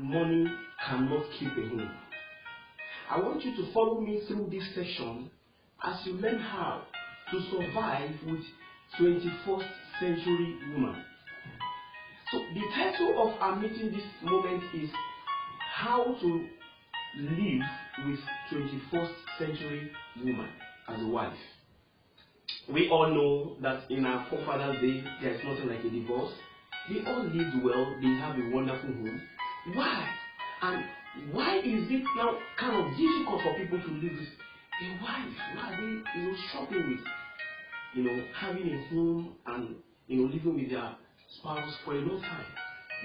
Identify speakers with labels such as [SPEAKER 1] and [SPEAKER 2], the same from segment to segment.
[SPEAKER 1] money cannot keep a home. I want you to follow me through this session as you learn how to survive with 21st century woman. So the title of our meeting this moment is How to Live with 21st Century Woman as a Wife. We all know that in our forefathers' day, there is nothing like a divorce. They all lived well, they have a wonderful home. Why? And why is it now kind of difficult for people to live with a wife? Why are they struggling with having a home and living with their spouse for a long time?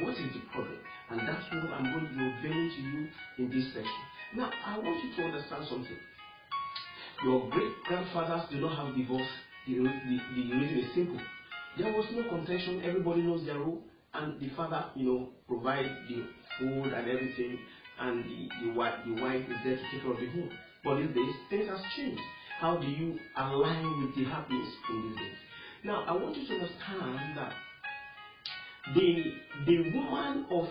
[SPEAKER 1] What is the problem? And that's what I'm going to reveal to you in this section. Now, I want you to understand something. Your great-grandfathers do not have divorce. The reason is simple. There was no contention. Everybody knows their role, and the father, provides the food and everything, and the wife is there to take care of the home. But these days, things have changed. How do you align with the happiness in these days? Now, I want you to understand that the woman of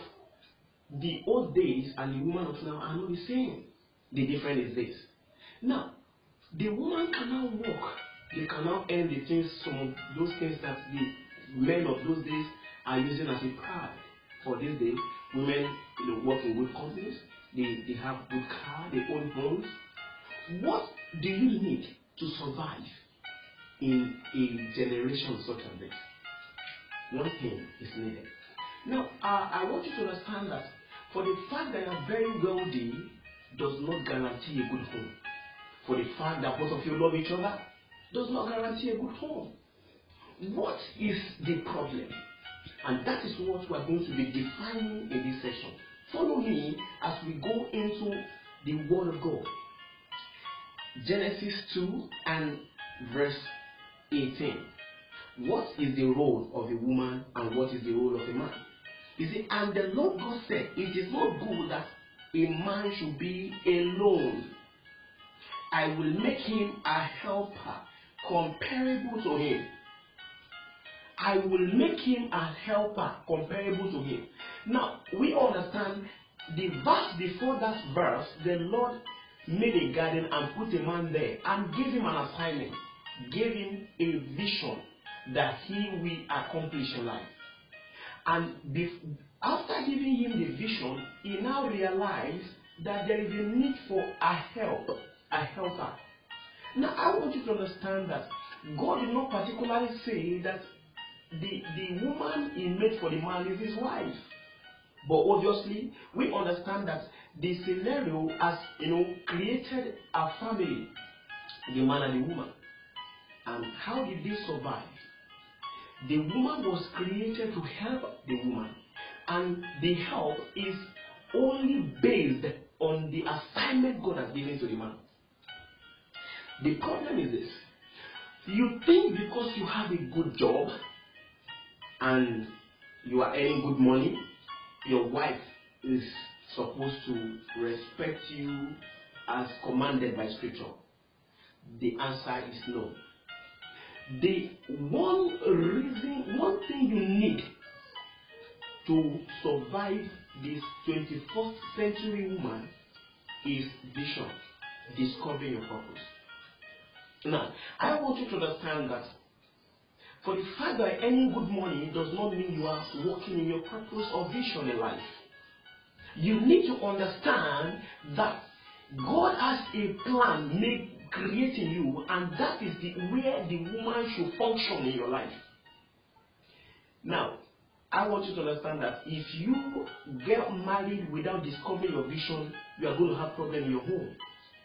[SPEAKER 1] the old days and the woman of now are not the same. The difference is this. Now, the woman can now walk. They can now earn the things, some of those things that the men of those days are using as a pride. For these days, women work in good companies, they have good cars, they own homes. What do you need to survive in a generation such as this? One thing is needed. Now, I want you to understand that for the fact that you are very wealthy does not guarantee a good home. For the fact that both of you love each other does not guarantee a good home. What is the problem? And that is what we are going to be defining in this session. Follow me as we go into the Word of God. Genesis 2 and verse 18. What is the role of a woman and what is the role of a man? You see, and the Lord God said, it is not good that a man should be alone. I will make him a helper comparable to him. I will make him a helper comparable to him. Now, we understand the verse before that verse, the Lord made a garden and put a man there and gave him an assignment, gave him a vision that he will accomplish in life. And after giving him the vision, he now realized that there is a need for a helper. Now, I want you to understand that God did not particularly say that the woman he made for the man is his wife. But obviously, we understand that the scenario has, created a family, the man and the woman. And how did they survive? The woman was created to help the woman. And the help is only based on the assignment God has given to the man. The problem is this. You think because you have a good job and you are earning good money, your wife is supposed to respect you as commanded by Scripture. The answer is no. The one thing you need to survive this 21st century woman is vision, discovering your purpose. Now, I want you to understand that for the fact that earning good money does not mean you are working in your purpose or vision in life. You need to understand that God has a plan creating you, and that is where the woman should function in your life. Now, I want you to understand that if you get married without discovering your vision, you are going to have problems in your home.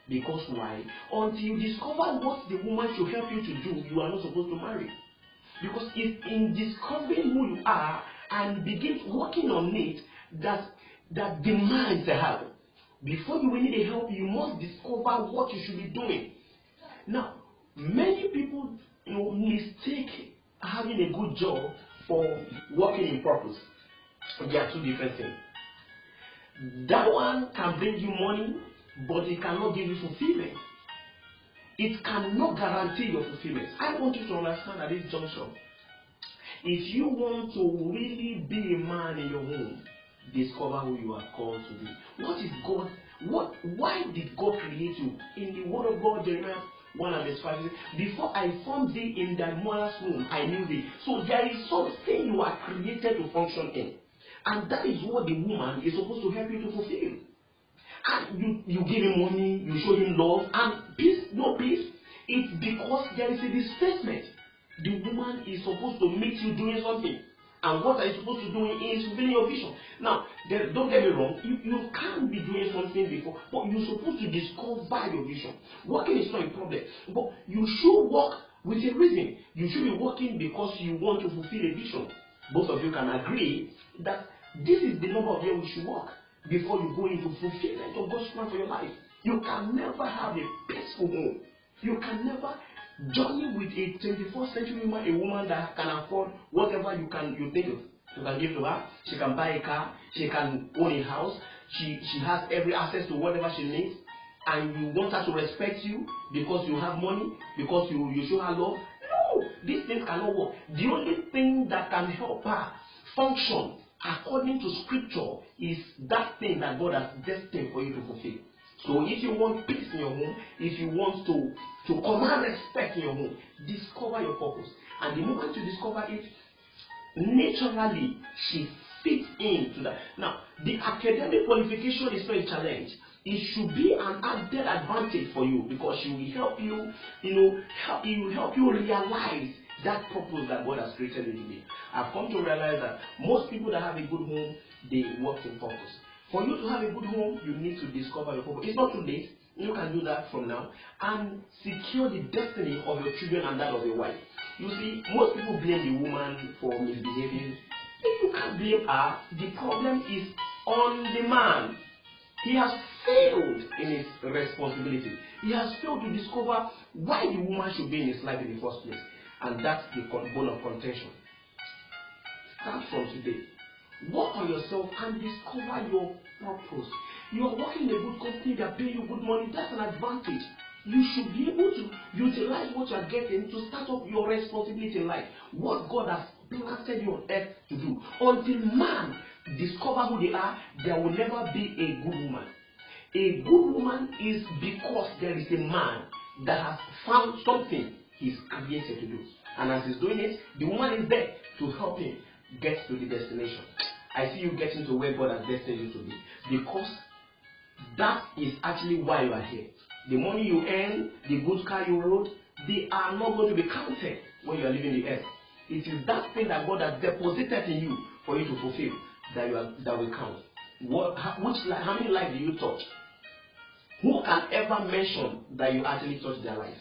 [SPEAKER 1] Because why? Until you discover what the woman should help you to do, you are not supposed to marry. Because it's in discovering who you are and begin working on it that demands the help. Before you will need a help, you must discover what you should be doing. Now, many people mistake having a good job for working in purpose. They are two different things. That one can bring you money, but it cannot give you fulfillment. It cannot guarantee your fulfillment. I want you to understand at this juncture, if you want to really be a man in your home, discover who you are called to be. What is God? Why did God create you? In the Word of God, Jeremiah 1:5, before I formed thee in thy mother's womb, I knew thee. So there is something you are created to function in, and that is what the woman is supposed to help you to fulfill. And you give him money, you show him love, and peace, no peace. It's because there is a displacement. The woman is supposed to meet you doing something. And what are you supposed to do is fulfilling your vision. Now, don't get me wrong, you can't be doing something before, but you're supposed to discover your vision. Working is not a problem, but you should work with a reason. You should be working because you want to fulfill a vision. Both of you can agree that this is the number of years we should work before you go into fulfillment of God's plan for your life. You can never have a peaceful home. You can never journey with a 21st century woman, a woman that can afford whatever you think you can give to her. She can buy a car, she can own a house, she has every access to whatever she needs, and you want her to respect you because you have money, because you show her love. No, these things cannot work. The only thing that can help her function according to scripture is that thing that God has destined for you to fulfill. So if you want peace in your home, if you want to command respect in your home, discover your purpose. And the moment you discover it, naturally she fits into that. Now, the academic qualification is not a challenge. It should be an added advantage for you, because she will help you, help you realize that purpose that God has created you to be. I've come to realize that most people that have a good home, they work in purpose. For you to have a good home, you need to discover your purpose. It's not too late. You can do that from now and secure the destiny of your children and that of your wife. You see, most people blame the woman for misbehaving. If you can't blame her, the problem is on the man. He has failed in his responsibility. He has failed to discover why the woman should be in his life in the first place. And that's the bone of contention. Start from today. Work on yourself and discover your purpose. You are working in a good company, they are paying you good money. That's an advantage. You should be able to utilize what you are getting to start up your responsibility in life. What God has planted you on earth to do. Until man discover who they are, there will never be a good woman. A good woman is because there is a man that has found something he's created to do. And as he's doing it, the woman is there to help him get to the destination. I see you getting to where God has destined you to be, because that is actually why you are here. The money you earn, the good car you rode, they are not going to be counted when you are leaving the earth. It is that thing that God has deposited in you for you to fulfill that will count. How many lives do you touch? Who can ever mention that you actually touched their life?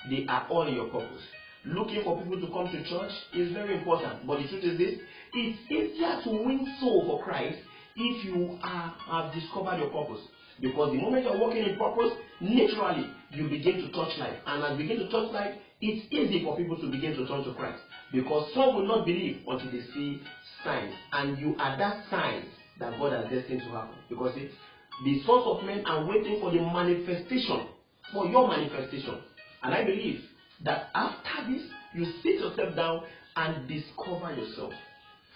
[SPEAKER 1] They are all in your purpose. Looking for people to come to church is very important, but the truth is this: it's easier to win soul for Christ if you have discovered your purpose. Because the moment you're walking in purpose, naturally you begin to touch life, and as you begin to touch life, it's easy for people to begin to turn to Christ. Because some will not believe until they see signs, and you are that sign that God has destined to happen. Because the sons of men are waiting for the manifestation, for your manifestation. And I believe that after this, you sit yourself down and discover yourself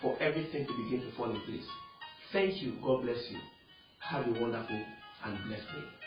[SPEAKER 1] for everything to begin to fall in place. Thank you. God bless you. Have a wonderful and blessed day.